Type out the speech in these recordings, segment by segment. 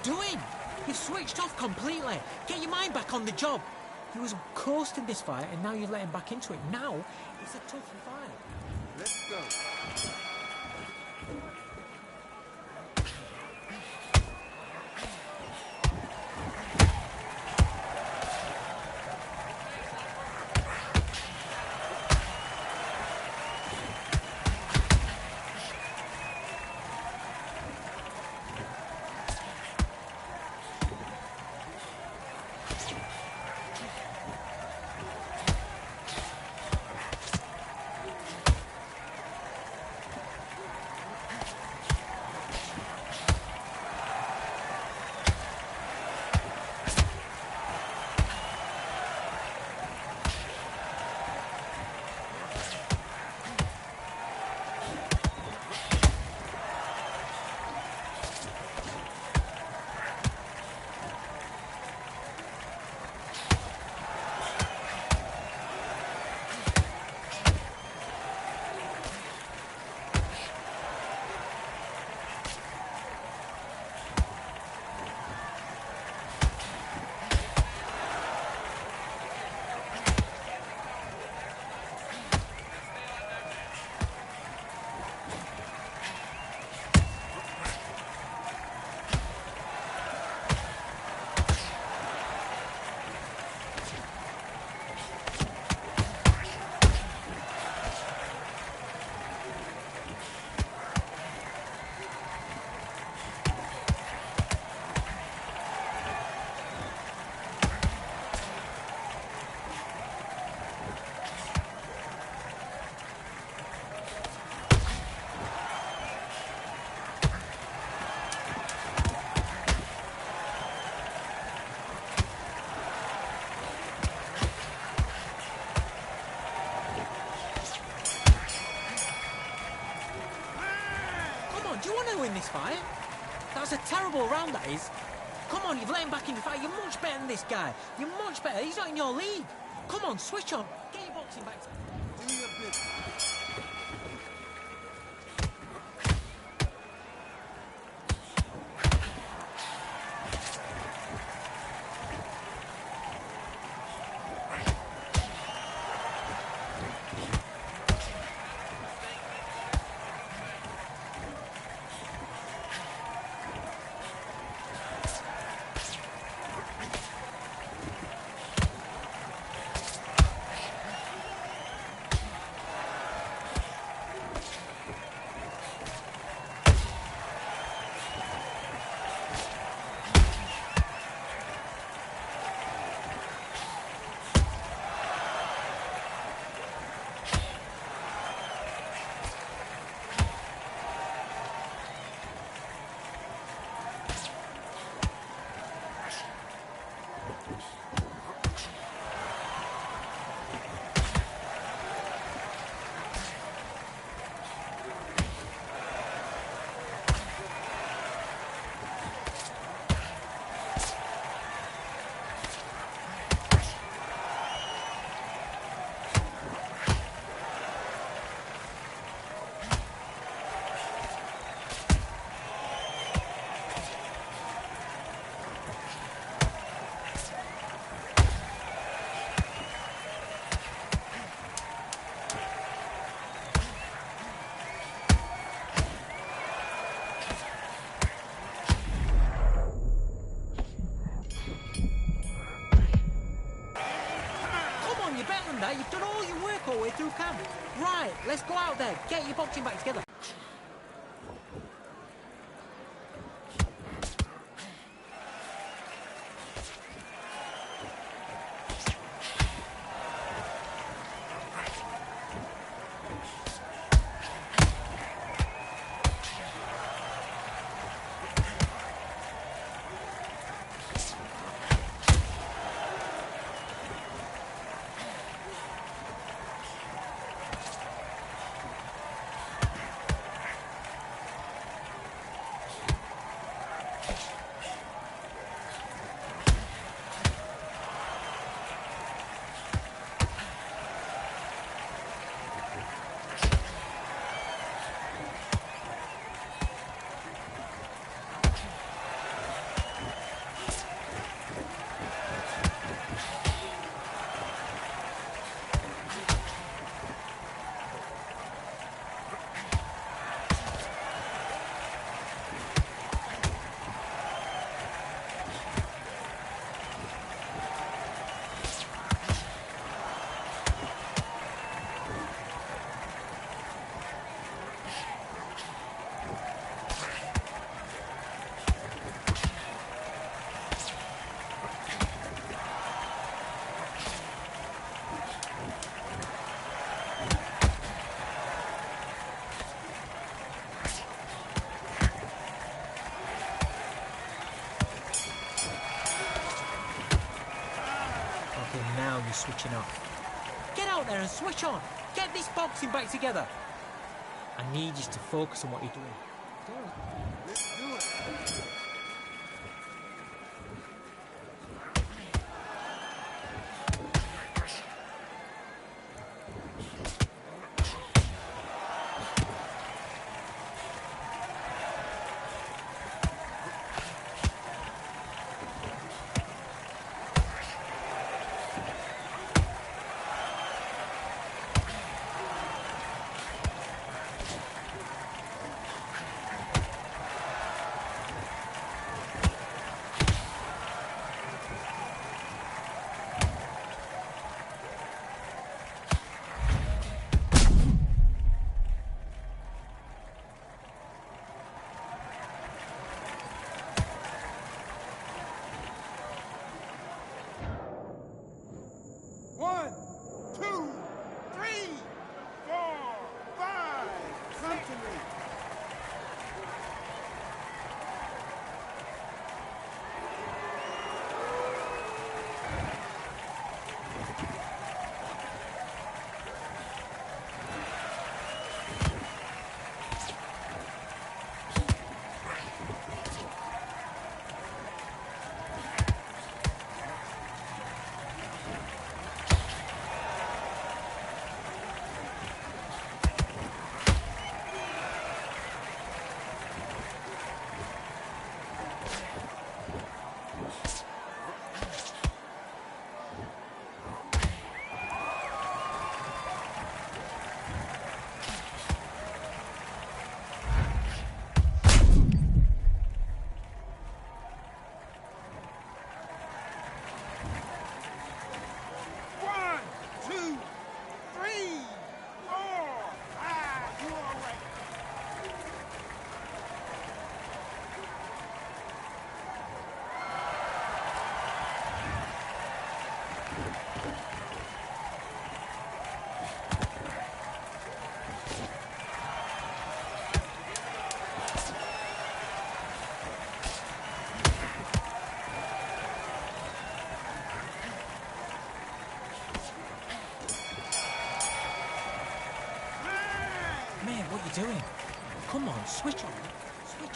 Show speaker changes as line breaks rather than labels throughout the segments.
doing? You've switched off completely. Get your mind back on the job. He was coasting this fight, and now you've let him back into it. Now, it's a tough fight.
Let's go.
Do you want to win this fight? That was a terrible round, that is. Come on, you've let him back in the fight. You're much better than this guy. You're much better. He's not in your league. Come on, switch on. Get your boxing back.
Do your business.
You've done all your work all the way through camp. Right, let's go out there. Get your boxing back together. switching off. Get out there and switch on. Get this boxing back together. I need you to focus on what you're doing.
Let's do it. One, two, three, four, five. Come to me. One, two, three, four, five. You all right?
Man, what are you doing? Come on, switch on. Switch on.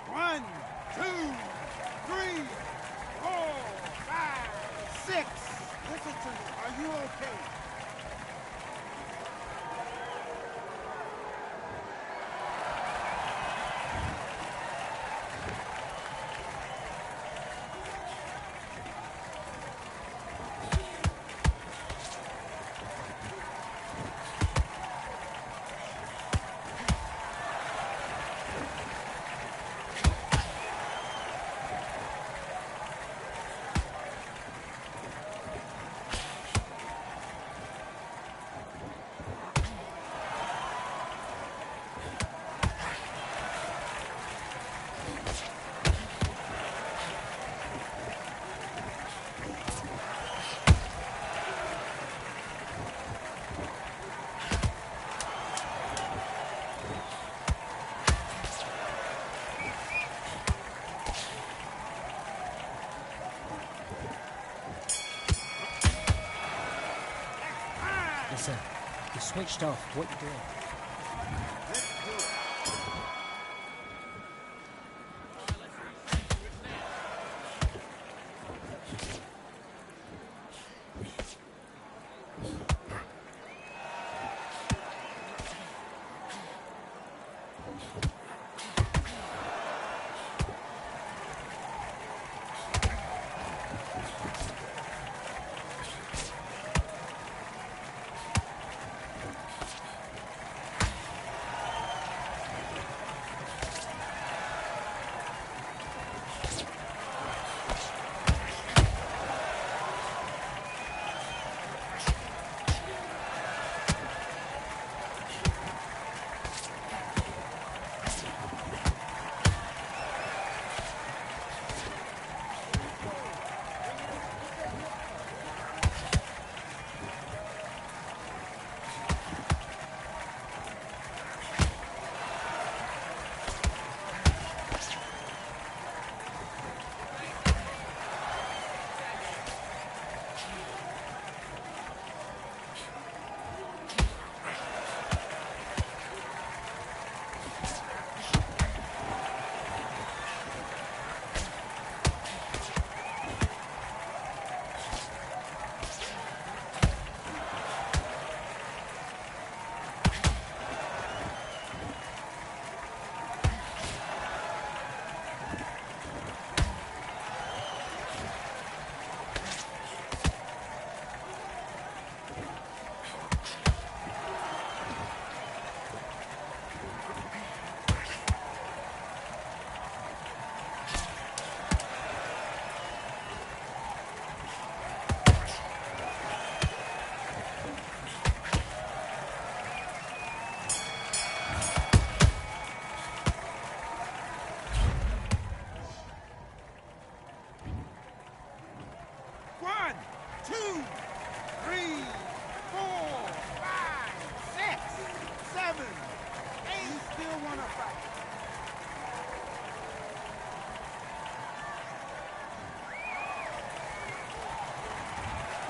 One, two, three, four, five, six. Listen to me. Are you okay? Listen, you switched off. What you doing?
Let's do it.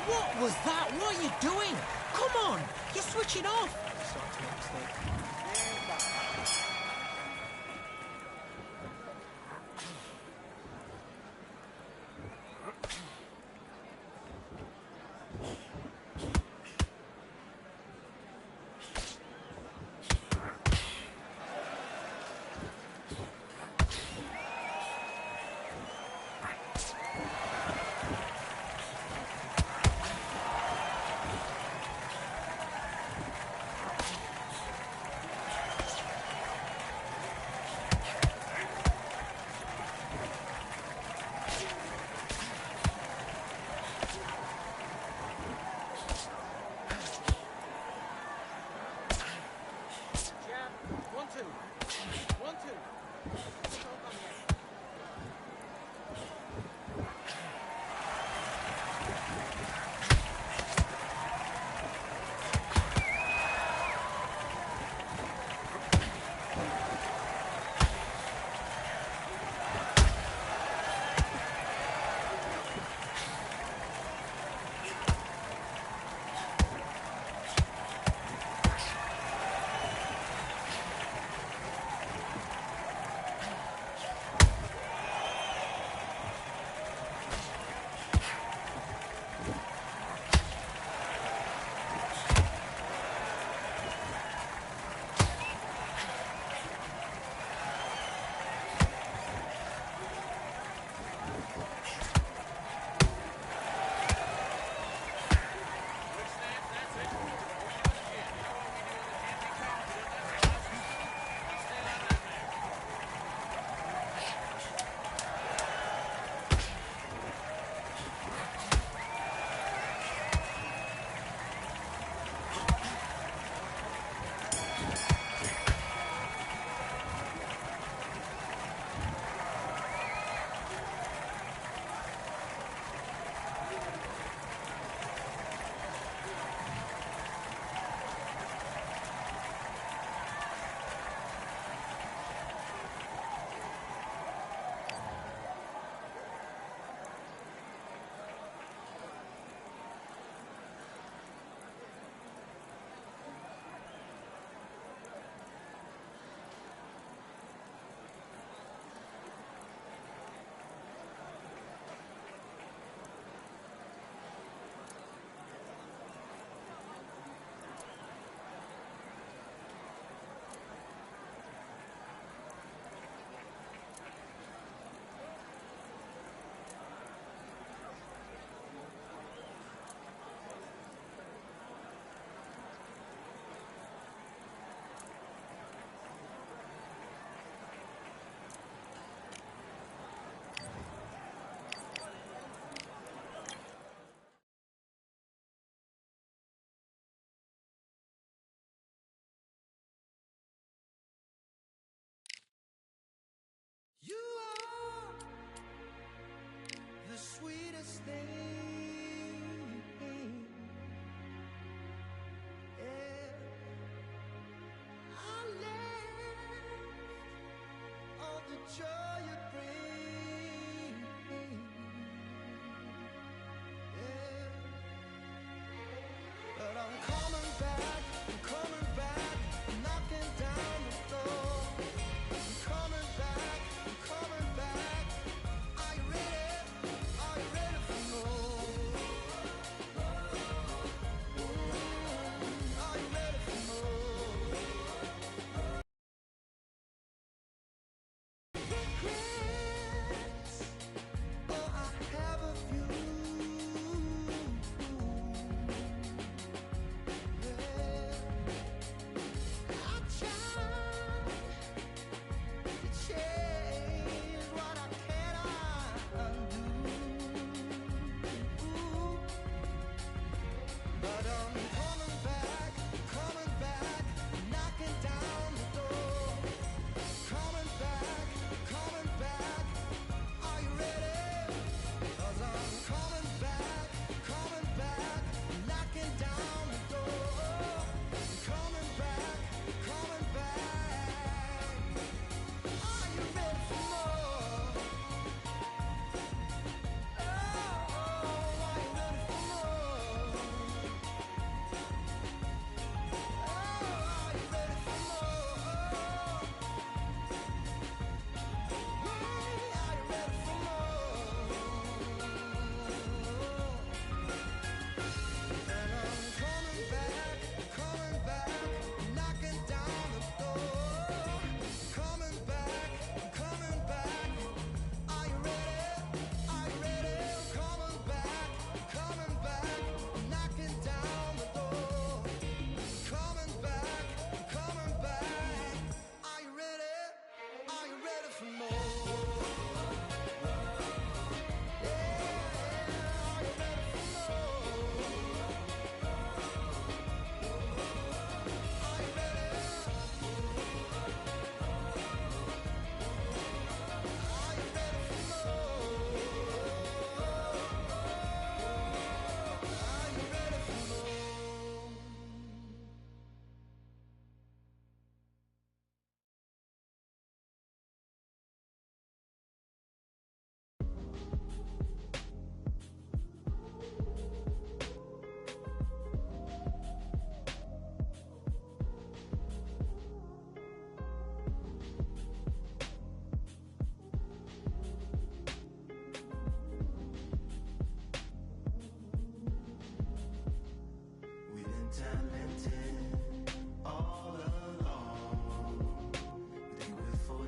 What was that? What are you doing? Come on! You're switching off! Start to make mistakes.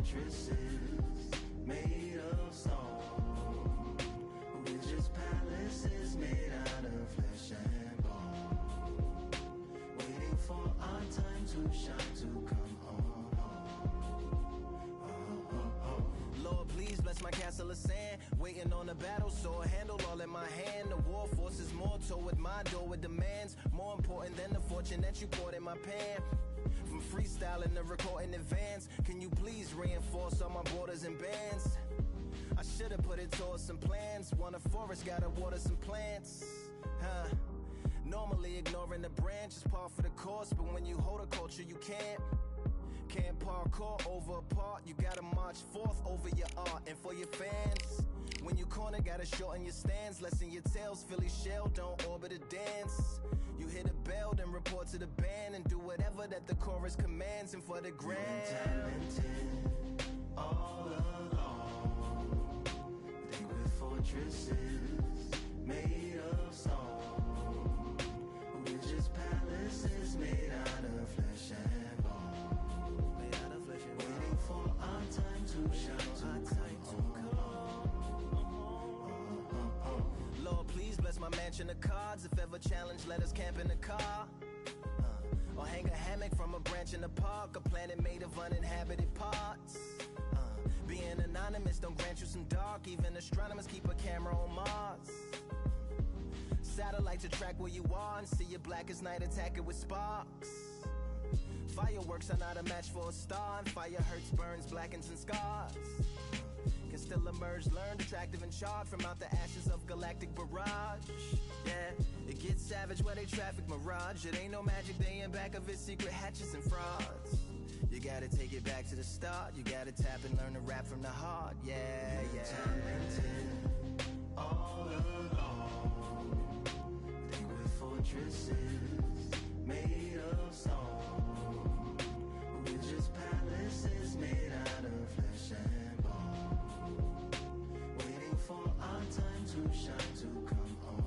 fortresses made of stone. We're just palaces made out of flesh and bone, waiting for our time to shine, to come home. Lord, please bless my castle of sand, waiting on the battle sword, handle all in my hand. The war force is mortal with my door with demands, more important than the fortune that you poured in my pan. From freestyling to recording advance, can you please reinforce all my borders and bands? I should've put it towards some plans. Want a forest, gotta water some plants. Normally ignoring the branch is par for the course, but when you hold a culture you can't parkour over a part. You gotta march forth over your art and for your fans. When you corner, gotta shorten your stance, lessen your tails, Philly shell, don't orbit a dance. You hit a bell, then report to the band and do whatever that the chorus commands. And for the grand, talented all along, think with fortresses made of stone. We're just palaces made out of flesh and bone, waiting for our time to shine, to come home. Lord, please bless my mansion of cards. If ever challenged, let us camp in the car. Or hang a hammock from a branch in the park. A planet made of uninhabited parts. Being anonymous don't grant you some dark. Even astronomers keep a camera on Mars. Satellite to track where you are and see you black as night, attack it with sparks. Fireworks are not a match for a star, and fire hurts, burns, blackens, and scars. Can still emerge, learned, attractive, and charred from out the ashes of galactic barrage. Yeah, it gets savage where they traffic mirage. It ain't no magic day in back of its secret hatches and frauds. You gotta take it back to the start. You gotta tap and learn to rap from the heart. Yeah, yeah. Talented all along, think with fortresses made of stone. We're just palaces made out of flesh and bone, waiting for our time to shine, to come home.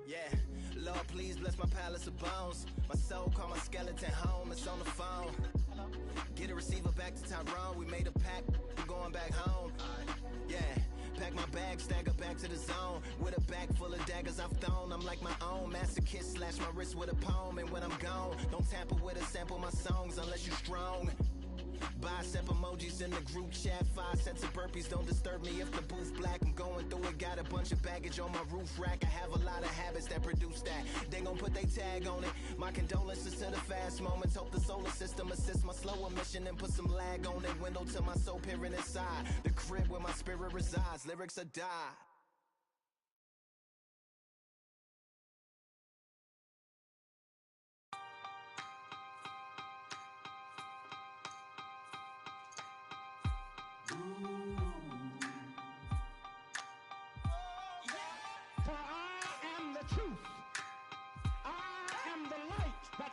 Yeah, Lord, please bless my palace of bones. My soul call my skeleton home, it's on the phone. Get a receiver back to Tyrone. We made a pact, we're going back home. Yeah, pack my bag, stagger back to the zone. With a bag full of daggers I've thrown. I'm like my own masochist, slash my wrist with a poem. And when I'm gone, don't tamper with or sample my songs unless you're strong. Bicep emojis in the group chat, 5 sets of burpees, don't disturb me if the booth black. I'm going through it, got a bunch of baggage on my roof rack. I have a lot of habits that produce that. They gon' put they tag on it. My condolences to the fast moments. Hope the solar system assists my slower mission and put some lag on it. Window to my soul peering inside the crib where my spirit resides. Lyrics are die.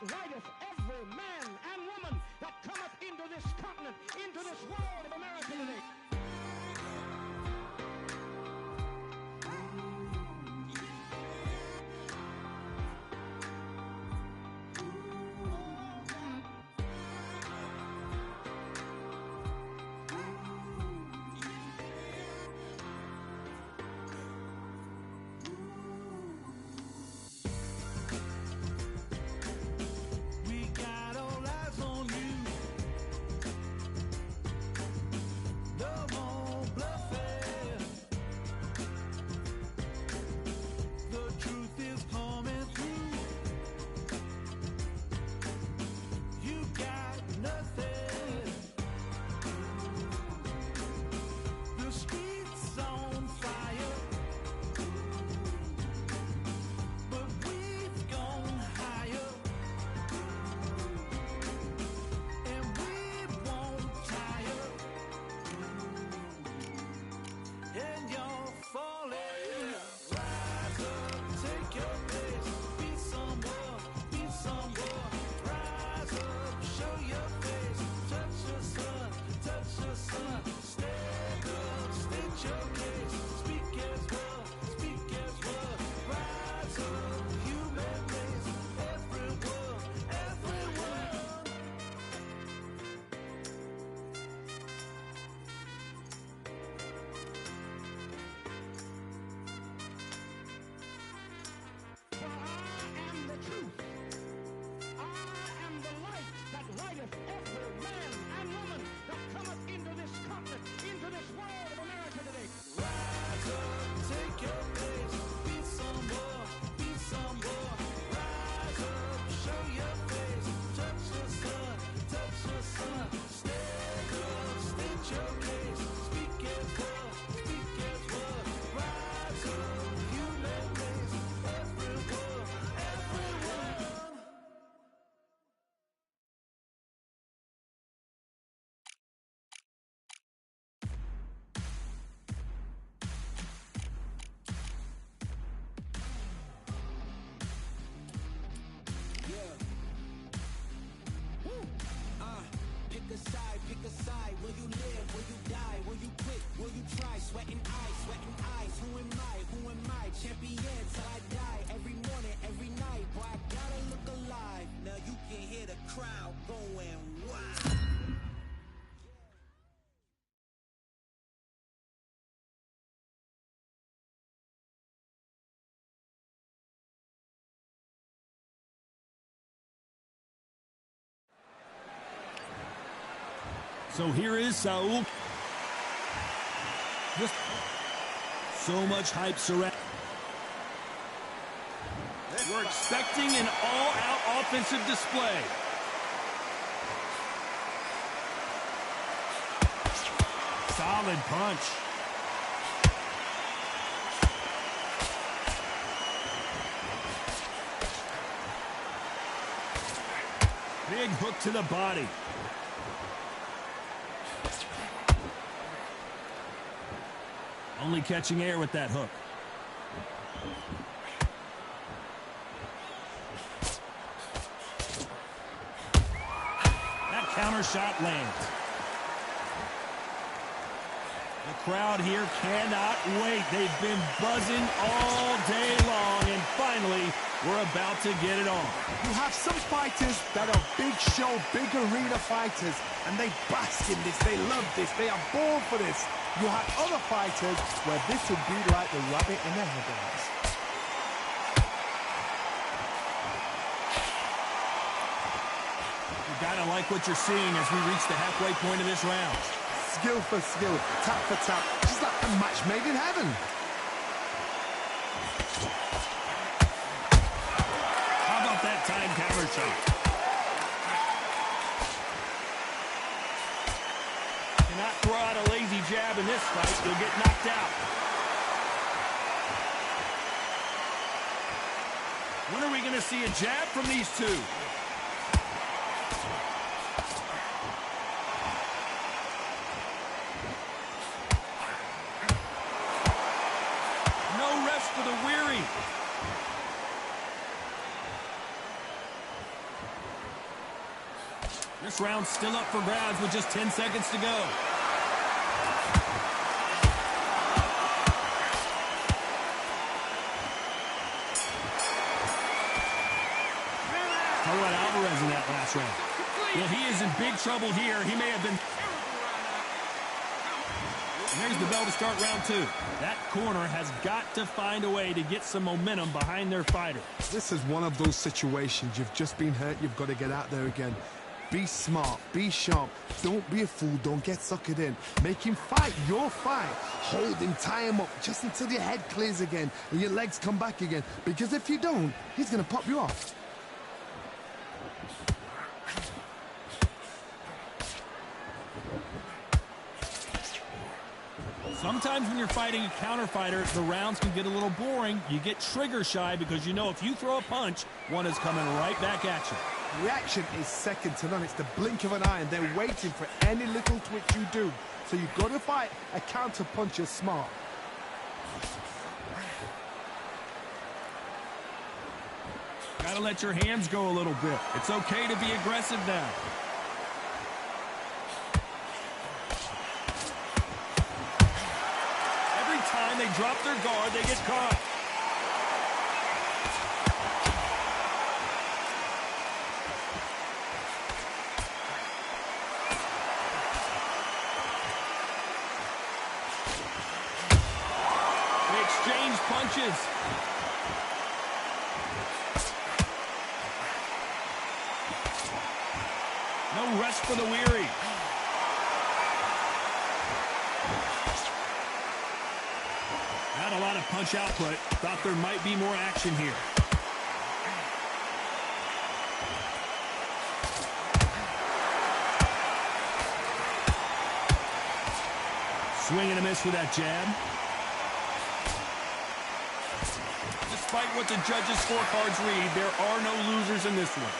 Lighteth every man and woman that cometh into this continent, into this world of America today.
So here is Saul. Just so much hype surrounding. We're expecting an all-out offensive display. Solid punch. Big hook to the body. Only catching air with that hook. That counter shot lands. The crowd here cannot wait. They've been buzzing all day long, and finally, we're about to get it on.
You have some fighters that are big show, big arena fighters, and they bask in this, they love this, they are born for this. You have other fighters where this would be like the rabbit in the headlights.
You gotta like what you're seeing as we reach the halfway point of this round.
Skill for skill, tap for tap, just like a match made in heaven.
How about that time counter shot? Cannot throw out a lazy jab in this fight. You'll get knocked out. When are we going to see a jab from these two? No rest for the weary. This round's still up for grabs with just 10 seconds to go. How about Alvarez in that last round? Well, he is in big trouble here. He may have been... And there's the bell to start round two. That corner has got to find a way to get some momentum behind their fighter.
This is one of those situations. You've just been hurt. You've got to get out there again. Be smart. Be sharp. Don't be a fool. Don't get suckered in. Make him fight your fight. Hold him. Tie him up just until your head clears again and your legs come back again. Because if you don't, he's going to pop you off.
Sometimes when you're fighting a counter fighter, the rounds can get a little boring. You get trigger shy because you know if you throw a punch, one is coming right back at you.
Reaction is second to none. It's the blink of an eye, and they're waiting for any little twitch you do. So you've got to fight a counter puncher smart.
Got to let your hands go a little bit. It's okay to be aggressive now. Time they drop their guard, they get caught. They exchange punches. No rest for the weary. Not a lot of punch output. Thought there might be more action here. Swing and a miss with that jab. Despite what the judges' scorecards read, there are no losers in this one.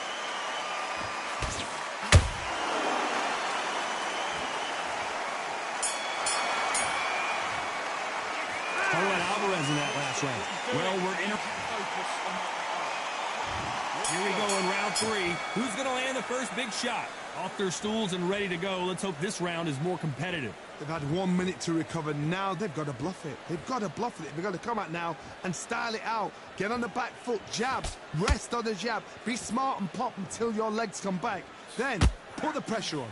Alvarez in that last round. Well, we're in. Here we go in round three. Who's going to land the first big shot? Off their stools and ready to go. Let's hope this round is more competitive.
They've had 1 minute to recover. Now they've got to bluff it. They've got to bluff it. They've got to come out now and style it out. Get on the back foot, jab, rest on the jab. Be smart and pop until your legs come back. Then put the pressure on.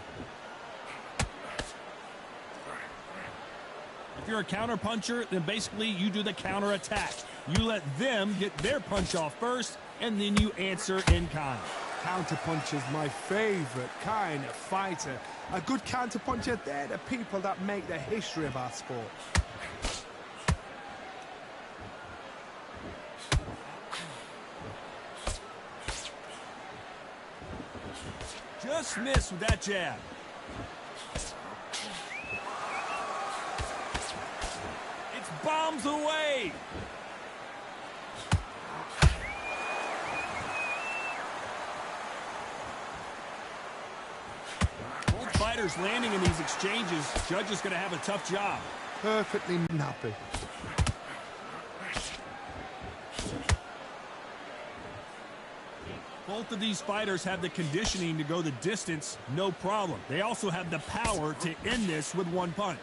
If you're a counter puncher, then basically you do the counter attack. You let them get their punch off first, and then you answer in kind.
Counter punch is my favorite kind of fighter. A good counter-puncher, they're the people that make the history of our sport.
Just missed with that jab. It's bombs away. Both fighters landing in these exchanges. Judge is going to have a tough job.
Perfectly nappy.
Both of these fighters have the conditioning to go the distance, no problem. They also have the power to end this with one punch.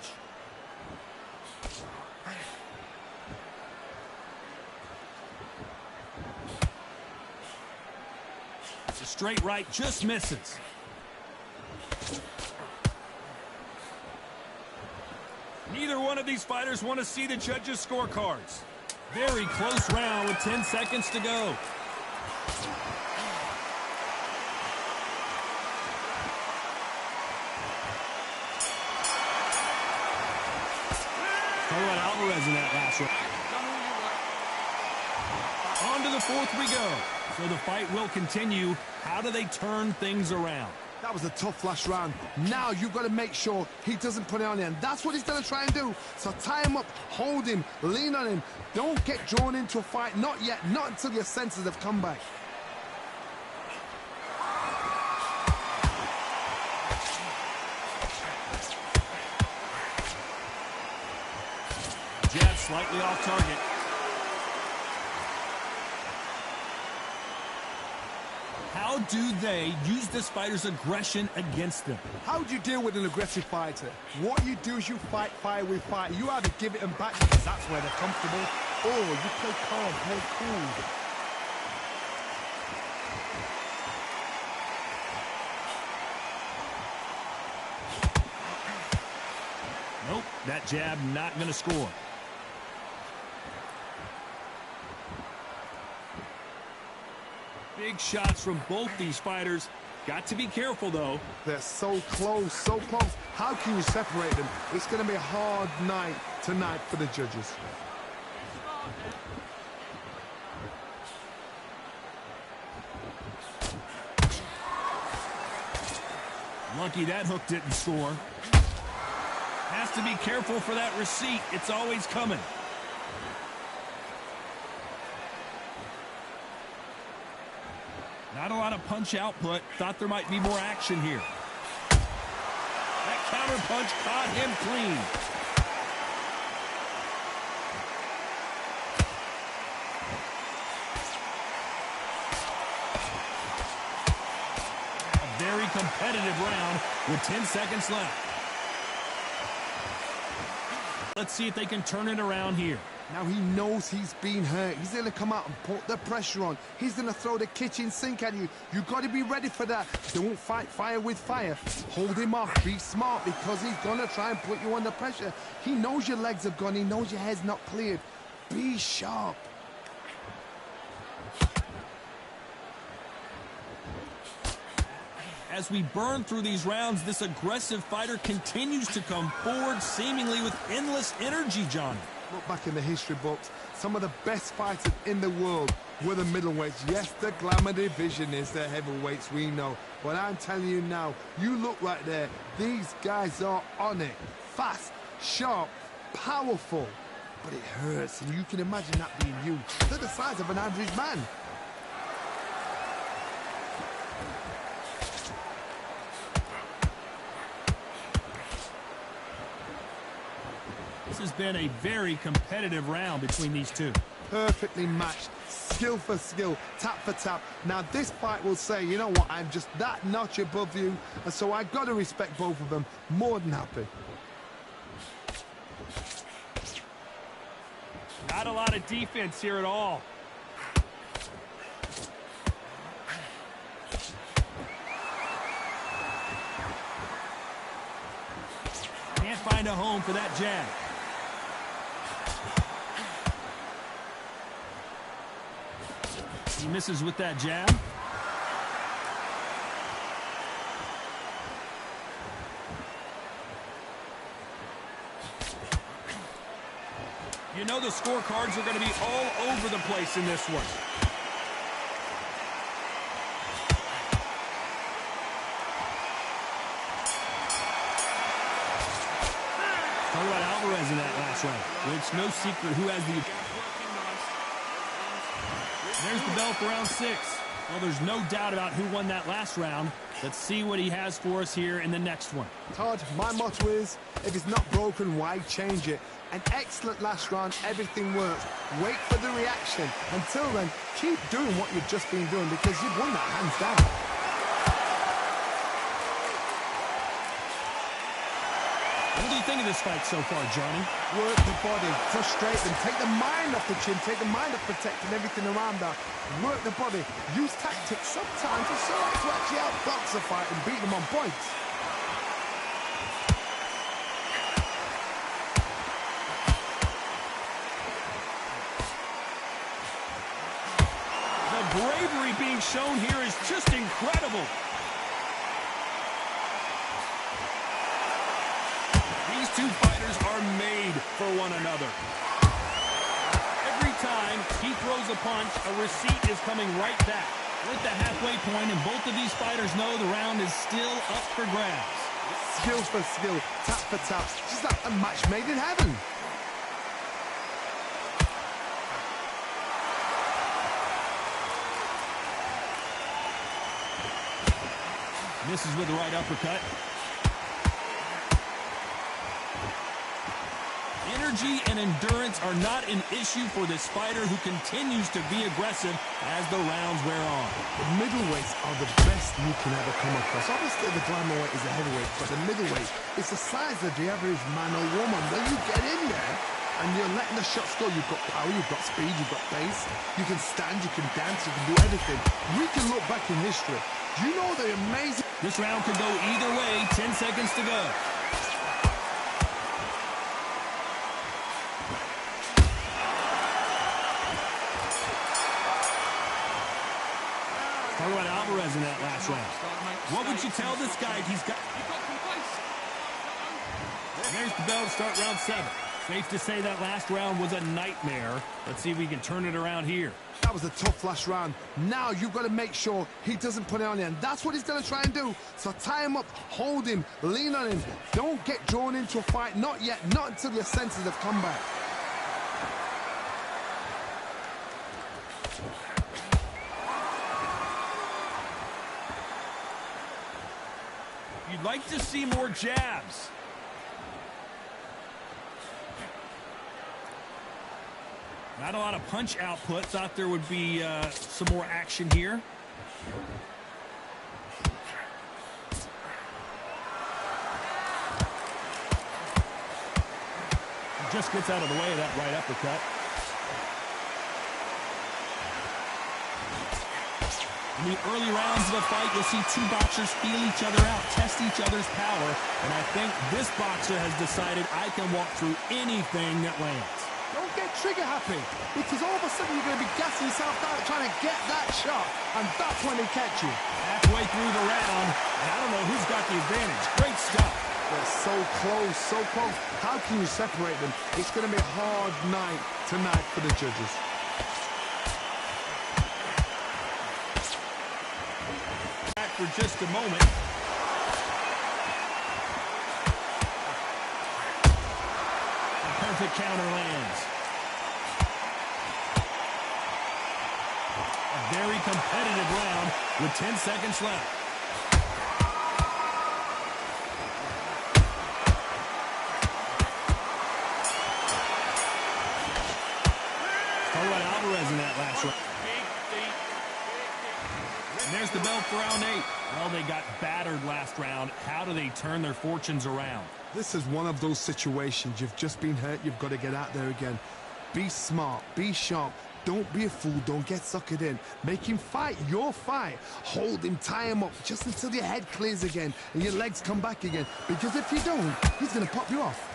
The straight right just misses. Neither one of these fighters want to see the judges' scorecards. Very close round with 10 seconds to go. Alvarez in that last round. On to the fourth we go. So the fight will continue. How do they turn things around?
That was a tough last round. Now you've got to make sure he doesn't put it on you, and that's what he's going to try and do. So tie him up, hold him, lean on him. Don't get drawn into a fight. Not yet. Not until your senses have come back.
Jab slightly off target. How do they use this fighter's aggression against them?
How do you deal with an aggressive fighter? What you do is you fight fire with fire. You either give it them back because that's where they're comfortable, or you play calm, play cool.
Nope, that jab not going to score. Big shots from both these fighters. Got to be careful, though.
They're so close, so close. How can you separate them? It's going to be a hard night tonight for the judges.
Lucky that hook didn't score. Has to be careful for that receipt. It's always coming. Not a lot of punch output. Thought there might be more action here. That counter punch caught him clean. A very competitive round with 10 seconds left. Let's see if they can turn it around here.
Now he knows he's been hurt. He's going to come out and put the pressure on. He's going to throw the kitchen sink at you. You've got to be ready for that. Don't fight fire with fire. Hold him off. Be smart because he's going to try and put you under pressure. He knows your legs have gone. He knows your head's not cleared. Be sharp.
As we burn through these rounds, this aggressive fighter continues to come forward seemingly with endless energy, Johnny.
Look back in the history books. Some of the best fighters in the world were the middleweights. Yes, the glamour division is the heavyweights, we know. But I'm telling you now, you look right there. These guys are on it. Fast, sharp, powerful. But it hurts, and you can imagine that being you. They're the size of an average man.
This has been a very competitive round between these two.
Perfectly matched, skill for skill, tap for tap. Now this fight will say, you know what, I'm just that notch above you, and so I've got to respect both of them. More than happy.
Not a lot of defense here at all. Can't find a home for that jab. He misses with that jab. You know the scorecards are going to be all over the place in this one. Talk about Alvarez in that last round. It's no secret who has the... There's the bell for round 6. Well, there's no doubt about who won that last round. Let's see what he has for us here in the next one.
Todd, my motto is, if it's not broken, why change it? An excellent last round, everything works. Wait for the reaction. Until then, keep doing what you've just been doing because you've won that hands down.
What do you think of this fight so far, Johnny?
Work the body, frustrate them, take the mind off the chin, take the mind off protecting everything around that. Work the body, use tactics sometimes to actually outbox a fight and beat them on points.
The bravery being shown here is just incredible. These two fighters are made for one another. Every time he throws a punch, a receipt is coming right back. We're at the halfway point, and both of these fighters know the round is still up for grabs.
Skill for skill, tap for tap, just like a match made in heaven.
Misses with the right uppercut. Energy and endurance are not an issue for this fighter who continues to be aggressive as the rounds wear on.
The middleweights are the best you can ever come across. Obviously, the glamour weight is a heavyweight, but the middleweight is the size of the average man or woman. When you get in there and you're letting the shots go, you've got power, you've got speed, you've got pace, you can stand, you can dance, you can do everything. We can look back in history. Do you know the amazing...
This round could go either way. 10 seconds to go. Talk about Alvarez in that last round. What would you tell this guy? He's got... There's the bell to start round 7. Safe to say that last round was a nightmare. Let's see if we can turn it around here.
That was a tough last round. Now you've got to make sure he doesn't put it on you, and that's what he's going to try and do. So tie him up, hold him, lean on him. Don't get drawn into a fight. Not yet. Not until your senses have come back.
You'd like to see more jabs. Not a lot of punch output. Thought there would be some more action here. He just gets out of the way of that right uppercut. In the early rounds of a fight, you'll see two boxers feel each other out, test each other's power, and I think this boxer has decided I can walk through anything that lands.
Don't get trigger happy, because all of a sudden you're going to be gassing yourself out trying to get that shot, and that's when they catch you.
Halfway through the round, and I don't know who's got the advantage. Great stuff.
They're so close, so close. How can you separate them? It's going to be a hard night tonight for the judges.
Back for just a moment. Perfect counter lands. A very competitive round with 10 seconds left. Talk about Alvarez in that last round. And there's the bell for round 8. Well, they got battered last round. How do they turn their fortunes around?
This is one of those situations. You've just been hurt. You've got to get out there again. Be smart. Be sharp. Don't be a fool. Don't get suckered in. Make him fight your fight. Hold him. Tie him up just until your head clears again and your legs come back again. Because if you don't, he's going to pop you off.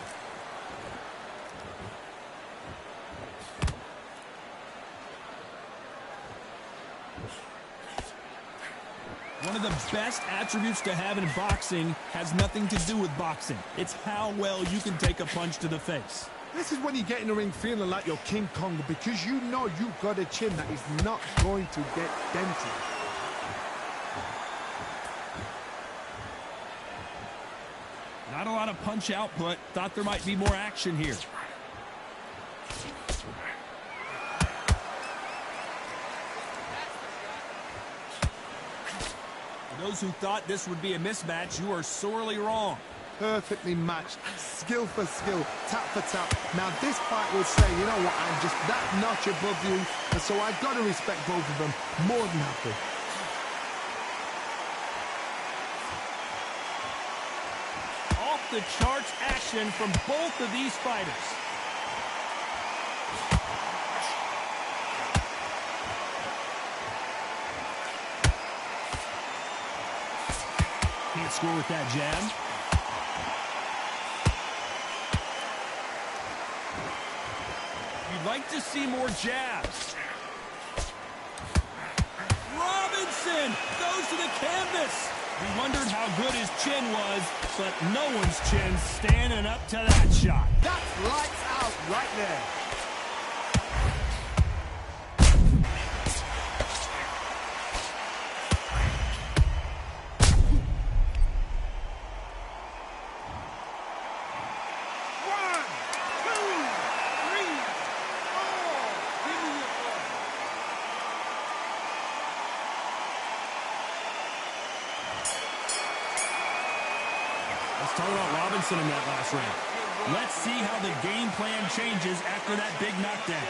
One of the best attributes to have in boxing has nothing to do with boxing. It's how well you can take a punch to the face.
This is when you get in the ring feeling like you're King Kong, because you know you've got a chin that is not going to get dented.
Not a lot of punch output. Thought there might be more action here. For those who thought this would be a mismatch, you are sorely wrong.
Perfectly matched, skill for skill, tap for tap. Now this fight will say, you know what, I'm just that notch above you, and so I've got to respect both of them more than happy.
Off the charts action from both of these fighters. Can't score with that jab. You'd like to see more jabs. Robinson goes to the canvas. We wondered how good his chin was, but no one's chin's standing up to that shot.
That's lights out right there.
Let's talk about Robinson in that last round. Let's see how the game plan changes after that big knockdown.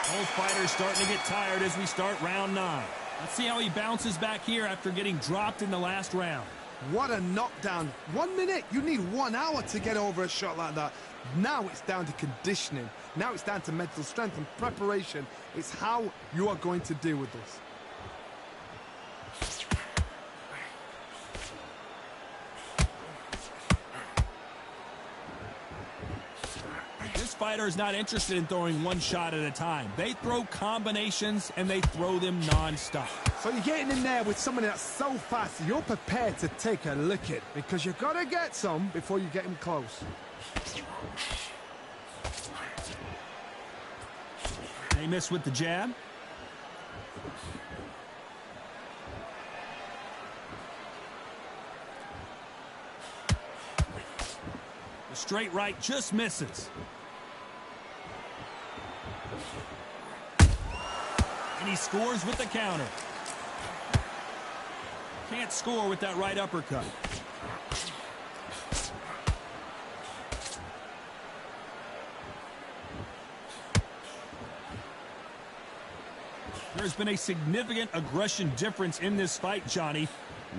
Both fighters starting to get tired as we start round 9. Let's see how he bounces back here after getting dropped in the last round.
What a knockdown. 1 minute, you need 1 hour to get over a shot like that. Now it's down to conditioning. Now it's down to mental strength and preparation. It's how you are going to deal with this.
This fighter is not interested in throwing one shot at a time. They throw combinations, and they throw them non-stop.
So you're getting in there with someone that's so fast, you're prepared to take a licking, because you've got to get some before you get him close.
They miss with the jab. The straight right just misses. And he scores with the counter. Can't score with that right uppercut. There's been a significant aggression difference in this fight, Johnny.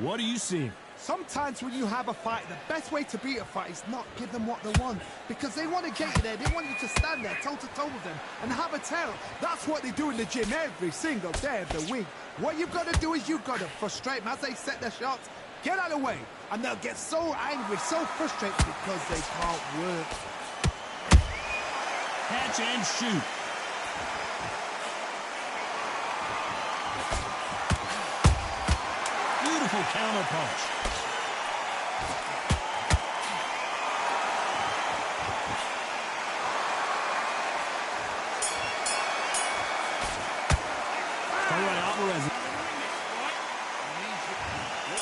What are you seeing?
Sometimes when you have a fight, the best way to beat a fight is not give them what they want. Because they want to get you there. They want you to stand there toe-to-toe with them and have a tell. That's what they do in the gym every single day of the week. What you've got to do is you've got to frustrate them as they set their shots. Get out of the way. And they'll get so angry, so frustrated because they can't work.
Catch and shoot. Beautiful counter punch.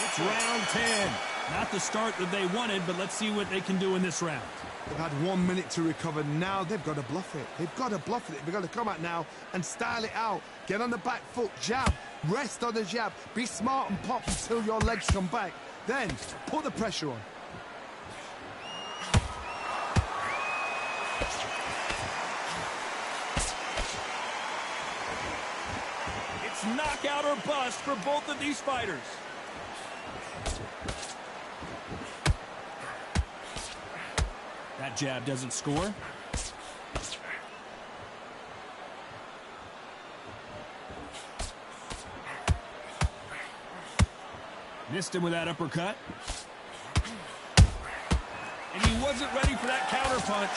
It's round 10. Not the start that they wanted, but let's see what they can do in this round.
They've had 1 minute to recover. Now they've got to bluff it. They've got to bluff it. They've got to come out now and style it out. Get on the back foot, jab, rest on the jab. Be smart and pop until your legs come back. Then put the pressure on.
It's knockout or bust for both of these fighters. That jab doesn't score. Missed him with that uppercut. And he wasn't ready for that counter punch.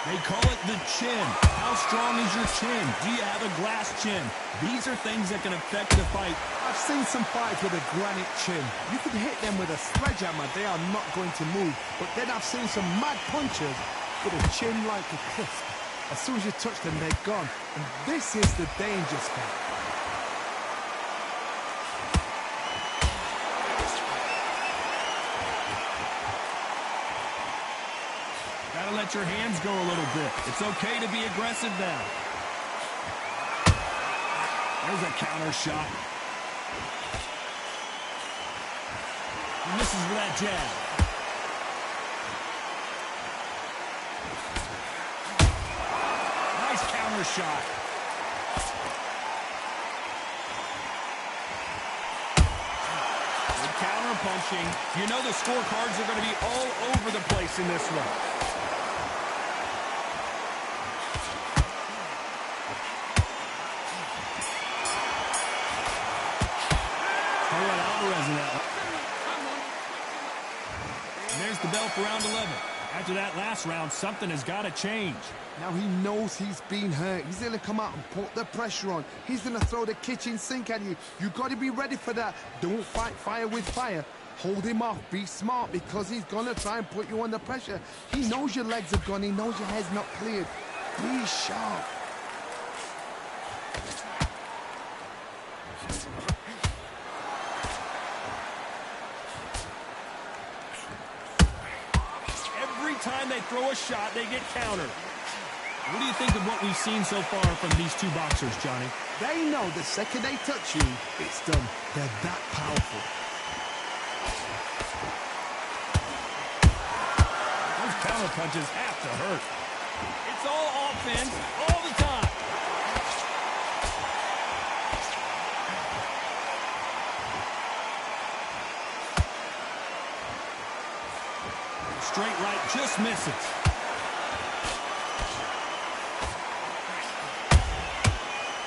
They call it the chin. How strong is your chin? Do you have a glass chin? These are things that can affect the fight.
I've seen some fights with a granite chin. You could hit them with a sledgehammer, they are not going to move. But then I've seen some mad punchers with a chin like a crisp. As soon as you touch them, they're gone. And this is the danger spot.
Gotta let your hands go a little bit. It's okay to be aggressive now. There's a counter shot. He misses with that jab. Nice counter shot. Good counter punching. You know the scorecards are going to be all over the place in this one. In that one. And there's the bell for round 11. After that last round, something has got to change.
Now he knows he's been hurt. He's going to come out and put the pressure on. He's going to throw the kitchen sink at you. You got to be ready for that. Don't fight fire with fire. Hold him off. Be smart because he's going to try and put you under pressure. He knows your legs have gone. He knows your head's not cleared. Be sharp.
Time they throw a shot, they get countered. What do you think of what we've seen so far from these two boxers, Johnny?
They know the second they touch you, it's done. They're that powerful.
Those counter punches have to hurt. It's all offense all the time. Straight right just misses.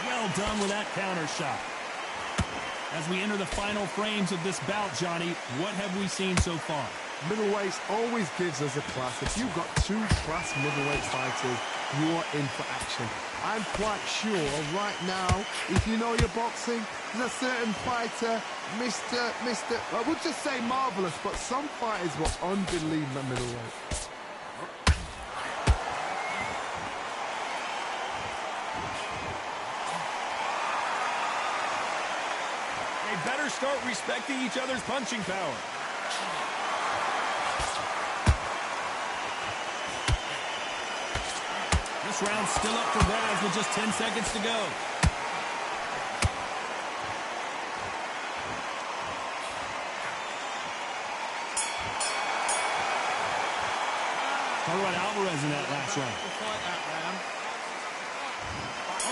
Well done with that counter shot. As we enter the final frames of this bout, Johnny, what have we seen so far?
Middleweights always gives us a class. If you've got two class middleweight fighters, you are in for action. I'm quite sure right now, if you know your boxing, there's a certain fighter, I would just say marvelous, but some fighters were unbelievable middleweight.
They better start respecting each other's punching power. This round's still up for grabs with just 10 seconds to go. Talk about Alvarez in that last round.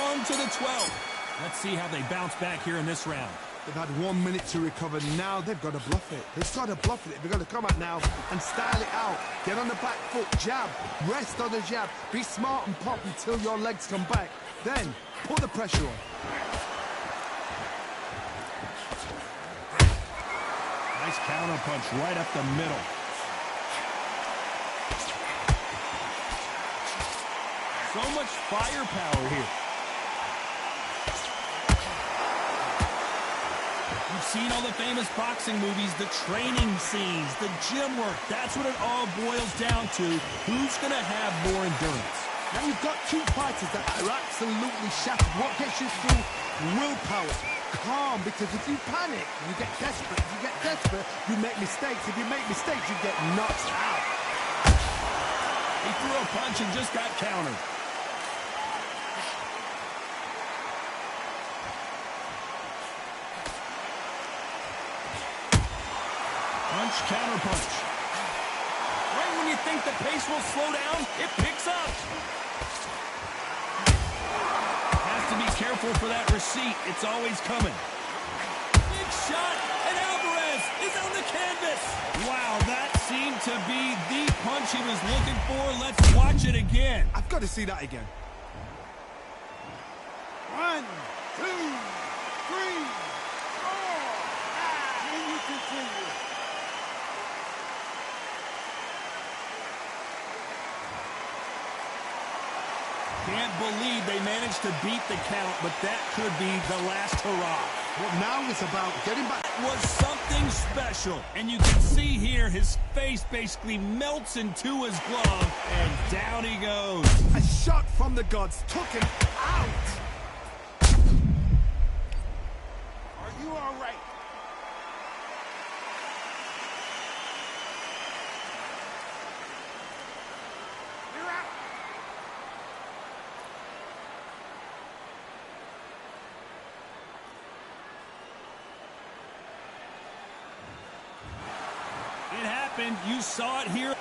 On to the 12th. Let's see how they bounce back here in this round.
They've had 1 minute to recover. Now they've got to bluff it. They've got to bluff it. They've got to come out now and style it out. Get on the back foot, jab, rest on the jab. Be smart and pop until your legs come back. Then put the pressure on.
Nice counter punch right up the middle. So much firepower here. You've seen all the famous boxing movies, the training scenes, the gym work. That's what it all boils down to. Who's going to have more endurance?
Now you've got two fighters that are absolutely shattered. What gets you through? Willpower. Calm, because if you panic, you get desperate. If you get desperate, you make mistakes. If you make mistakes, you get knocked out.
He threw a punch and just got countered. Punch, counter punch. Right when you think the pace will slow down, it picks up. Has to be careful for that receipt. It's always coming. Big shot, and Alvarez is on the canvas. Wow, that seemed to be the punch he was looking for. Let's watch it again.
I've got to see that again.
1, 2, 3, 4. Can you continue?
Can't believe they managed to beat the count, but that could be the last hurrah.
Well, now it's about getting back.
It was something special. And you can see here his face basically melts into his glove, and down he goes.
A shot from the gods took him out.
Are you all right? You're out.
It happened. You saw it here.